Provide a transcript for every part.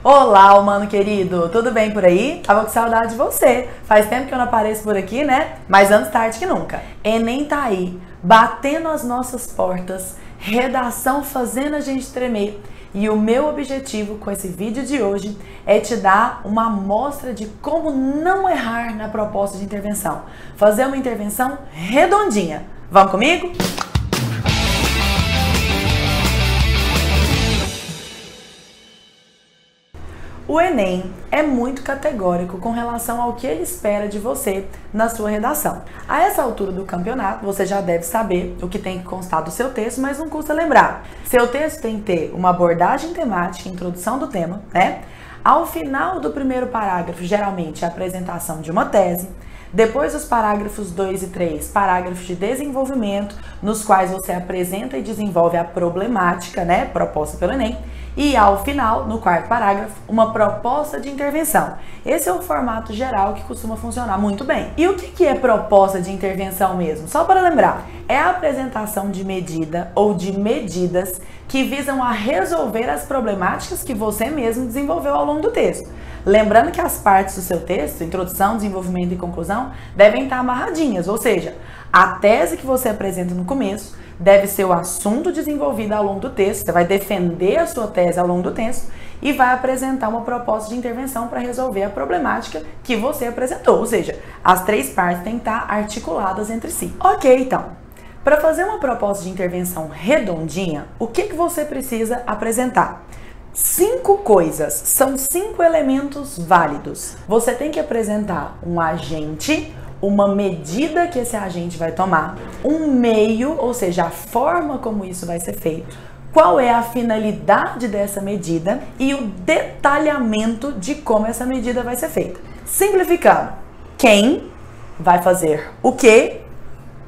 Olá, humano querido, tudo bem por aí? Tava com saudade de você. Faz tempo que eu não apareço por aqui, né? Mas antes tarde que nunca. Enem tá aí, batendo as nossas portas, redação fazendo a gente tremer. E o meu objetivo com esse vídeo de hoje é te dar uma amostra de como não errar na proposta de intervenção. Fazer uma intervenção redondinha. Vamos comigo? O Enem é muito categórico com relação ao que ele espera de você na sua redação. A essa altura do campeonato, você já deve saber o que tem que constar do seu texto, mas não custa lembrar. Seu texto tem que ter uma abordagem temática, introdução do tema, né? Ao final do primeiro parágrafo, geralmente, a apresentação de uma tese. Depois dos parágrafos 2 e 3, parágrafos de desenvolvimento, nos quais você apresenta e desenvolve a problemática, né, proposta pelo Enem. E ao final, no quarto parágrafo, uma proposta de intervenção. Esse é o formato geral que costuma funcionar muito bem. E o que é proposta de intervenção mesmo? Só para lembrar, é a apresentação de medida ou de medidas que visam a resolver as problemáticas que você mesmo desenvolveu ao longo do texto. Lembrando que as partes do seu texto, introdução, desenvolvimento e conclusão, devem estar amarradinhas, ou seja, a tese que você apresenta no começo deve ser o assunto desenvolvido ao longo do texto, você vai defender a sua tese ao longo do texto e vai apresentar uma proposta de intervenção para resolver a problemática que você apresentou, ou seja, as três partes têm que estar articuladas entre si. Ok, então, para fazer uma proposta de intervenção redondinha, o que você precisa apresentar? 5 coisas, são 5 elementos válidos. Você tem que apresentar um agente, uma medida que esse agente vai tomar, um meio, ou seja, a forma como isso vai ser feito, qual é a finalidade dessa medida e o detalhamento de como essa medida vai ser feita. Simplificando, quem vai fazer o quê,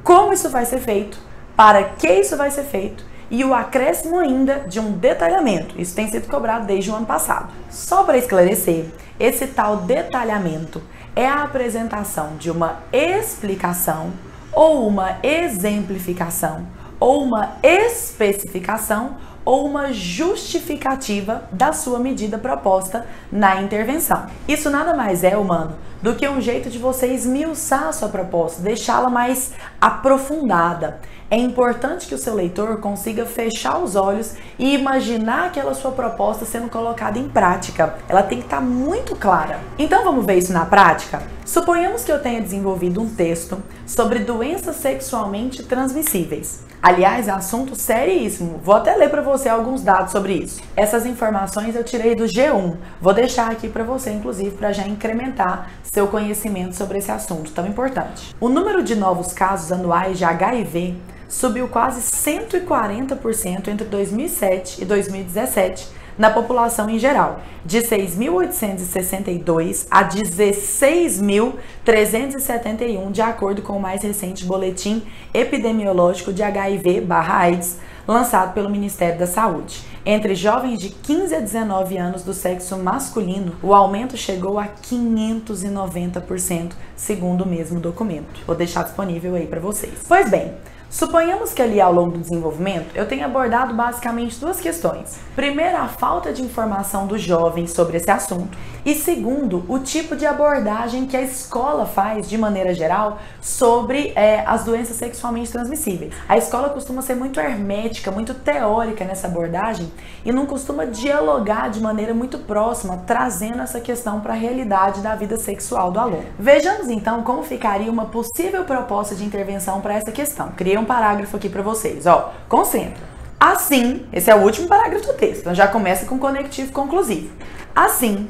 como isso vai ser feito, para que isso vai ser feito, e o acréscimo ainda de um detalhamento. Isso tem sido cobrado desde o ano passado. Só para esclarecer, esse tal detalhamento é a apresentação de uma explicação, ou uma exemplificação, ou uma especificação, ou uma justificativa da sua medida proposta na intervenção. Isso nada mais é, humano, do que um jeito de você esmiuçar a sua proposta, deixá-la mais aprofundada. É importante que o seu leitor consiga fechar os olhos e imaginar aquela sua proposta sendo colocada em prática. Ela tem que estar muito clara. Então vamos ver isso na prática? Suponhamos que eu tenha desenvolvido um texto sobre doenças sexualmente transmissíveis. Aliás, é assunto seríssimo. Vou até ler para você alguns dados sobre isso. Essas informações eu tirei do G1. Vou deixar aqui para você, inclusive, para já incrementar seu conhecimento sobre esse assunto tão importante. O número de novos casos anuais de HIV subiu quase 140% entre 2007 e 2017 na população em geral, de 6.862 a 16.371, de acordo com o mais recente boletim epidemiológico de HIV/AIDS, lançado pelo Ministério da Saúde. Entre jovens de 15 a 19 anos do sexo masculino, o aumento chegou a 590%, segundo o mesmo documento. Vou deixar disponível aí para vocês. Pois bem, suponhamos que ali ao longo do desenvolvimento eu tenha abordado basicamente 2 questões. Primeiro, a falta de informação dos jovens sobre esse assunto. E segundo, o tipo de abordagem que a escola faz, de maneira geral, sobre as doenças sexualmente transmissíveis. A escola costuma ser muito hermética, muito teórica nessa abordagem e não costuma dialogar de maneira muito próxima, trazendo essa questão para a realidade da vida sexual do aluno. Vejamos então como ficaria uma possível proposta de intervenção para essa questão. Criei um parágrafo aqui para vocês, ó, concentra. Assim, esse é o último parágrafo do texto, então já começa com conectivo conclusivo. Assim,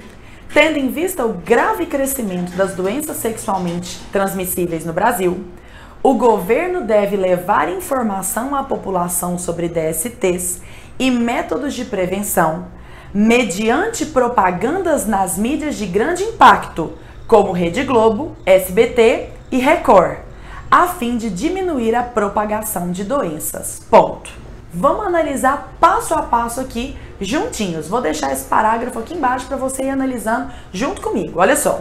tendo em vista o grave crescimento das doenças sexualmente transmissíveis no Brasil, o governo deve levar informação à população sobre DSTs e métodos de prevenção, mediante propagandas nas mídias de grande impacto, como Rede Globo, SBT e Record, a fim de diminuir a propagação de doenças. Ponto. Vamos analisar passo a passo aqui, juntinhos. Vou deixar esse parágrafo aqui embaixo para você ir analisando junto comigo. Olha só.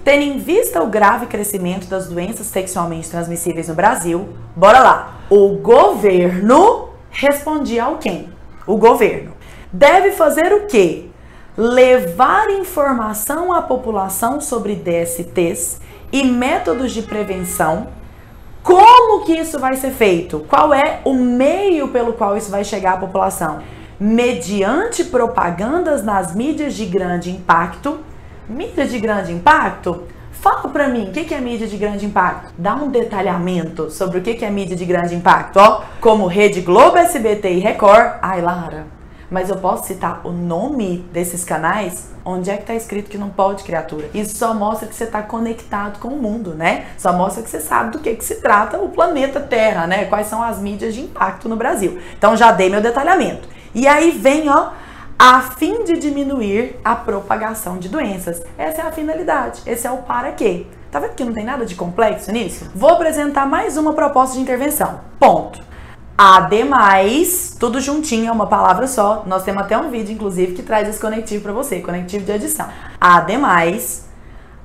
Tendo em vista o grave crescimento das doenças sexualmente transmissíveis no Brasil, bora lá. O governo respondia ao quem? O governo. Deve fazer o quê? levar informação à população sobre DSTs e métodos de prevenção. Como que isso vai ser feito? Qual é o meio pelo qual isso vai chegar à população? Mediante propagandas nas mídias de grande impacto. Mídia de grande impacto? Fala pra mim, o que é mídia de grande impacto? Dá um detalhamento sobre o que é mídia de grande impacto, ó. Como Rede Globo, SBT e Record. Ai, Lara, mas eu posso citar o nome desses canais? Onde é que tá escrito que não pode, criatura? Isso só mostra que você tá conectado com o mundo, né? Só mostra que você sabe do que se trata o planeta Terra, né? Quais são as mídias de impacto no Brasil. Então já dei meu detalhamento. E aí vem, ó, a fim de diminuir a propagação de doenças. Essa é a finalidade, esse é o para quê. Tá vendo que não tem nada de complexo nisso? Vou apresentar mais uma proposta de intervenção. Ponto. Ademais, tudo juntinho, é uma palavra só. Nós temos até um vídeo, inclusive, que traz esse conectivo para você, conectivo de edição. Ademais,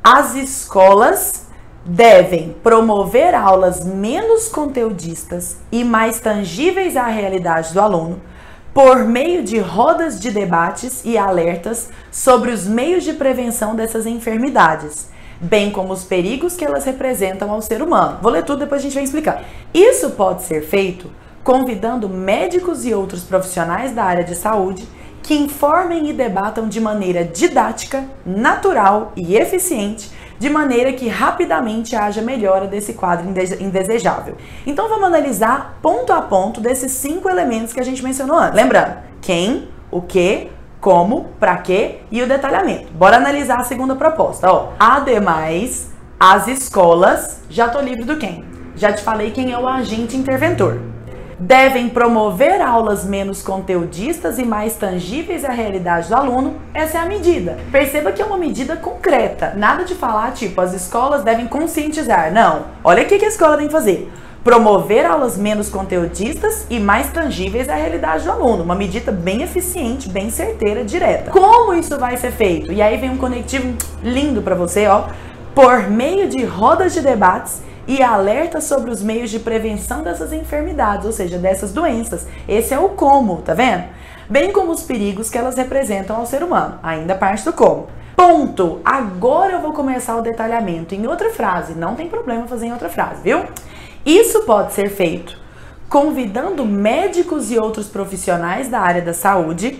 as escolas devem promover aulas menos conteudistas e mais tangíveis à realidade do aluno, por meio de rodas de debates e alertas sobre os meios de prevenção dessas enfermidades, bem como os perigos que elas representam ao ser humano. Vou ler tudo, depois a gente vai explicar. Isso pode ser feito convidando médicos e outros profissionais da área de saúde que informem e debatam de maneira didática, natural e eficiente, de maneira que rapidamente haja melhora desse quadro indesejável. Então vamos analisar ponto a ponto desses 5 elementos que a gente mencionou antes. Lembrando, quem, o que, como, para quê e o detalhamento. Bora analisar a segunda proposta. Ó, ademais, as escolas, já tô livre do quem. Já te falei quem é o agente interventor. Devem promover aulas menos conteudistas e mais tangíveis à realidade do aluno. Essa é a medida. Perceba que é uma medida concreta. Nada de falar, tipo, as escolas devem conscientizar. Não. Olha o que a escola tem que fazer. Promover aulas menos conteudistas e mais tangíveis à realidade do aluno. Uma medida bem eficiente, bem certeira, direta. Como isso vai ser feito? E aí vem um conectivo lindo para você, ó. Por meio de rodas de debates e alerta sobre os meios de prevenção dessas enfermidades, ou seja, dessas doenças. Esse é o como, tá vendo? Bem como os perigos que elas representam ao ser humano. Ainda parte do como. Ponto. Agora eu vou começar o detalhamento em outra frase. Não tem problema fazer em outra frase, viu? Isso pode ser feito convidando médicos e outros profissionais da área da saúde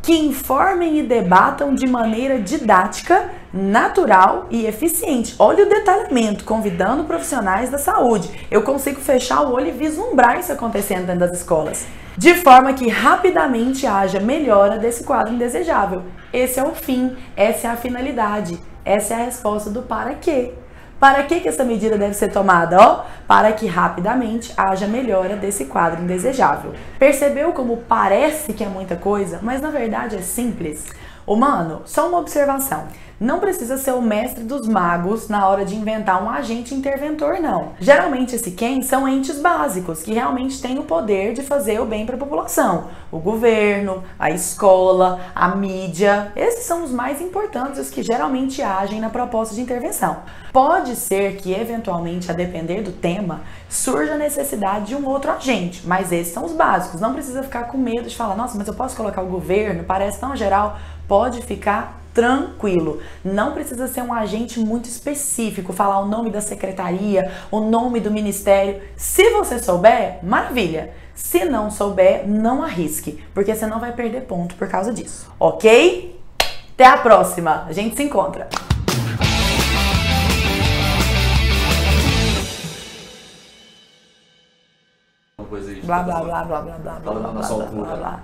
que informem e debatam de maneira didática, natural e eficiente. Olha o detalhamento, convidando profissionais da saúde. Eu consigo fechar o olho e vislumbrar isso acontecendo dentro das escolas, de forma que rapidamente haja melhora desse quadro indesejável. Esse é o fim, essa é a finalidade, essa é a resposta do para quê. Para que essa medida deve ser tomada? Ó, para que rapidamente haja melhora desse quadro indesejável. Percebeu como parece que é muita coisa, mas na verdade é simples? Humano, só uma observação. Não precisa ser o mestre dos magos na hora de inventar um agente interventor, não. Geralmente esse quem são entes básicos, que realmente têm o poder de fazer o bem para a população. O governo, a escola, a mídia, esses são os mais importantes, os que geralmente agem na proposta de intervenção. Pode ser que, eventualmente, a depender do tema, surja a necessidade de um outro agente, mas esses são os básicos. Não precisa ficar com medo de falar, nossa, mas eu posso colocar o governo, parece tão geral. Pode ficar tranquilo, não precisa ser um agente muito específico, falar o nome da secretaria, o nome do ministério. Se você souber, maravilha. Se não souber, não arrisque, porque você não vai perder ponto por causa disso, ok? Até a próxima, a gente se encontra. Blá blá blá blá blá blá blá blá blá blá blá.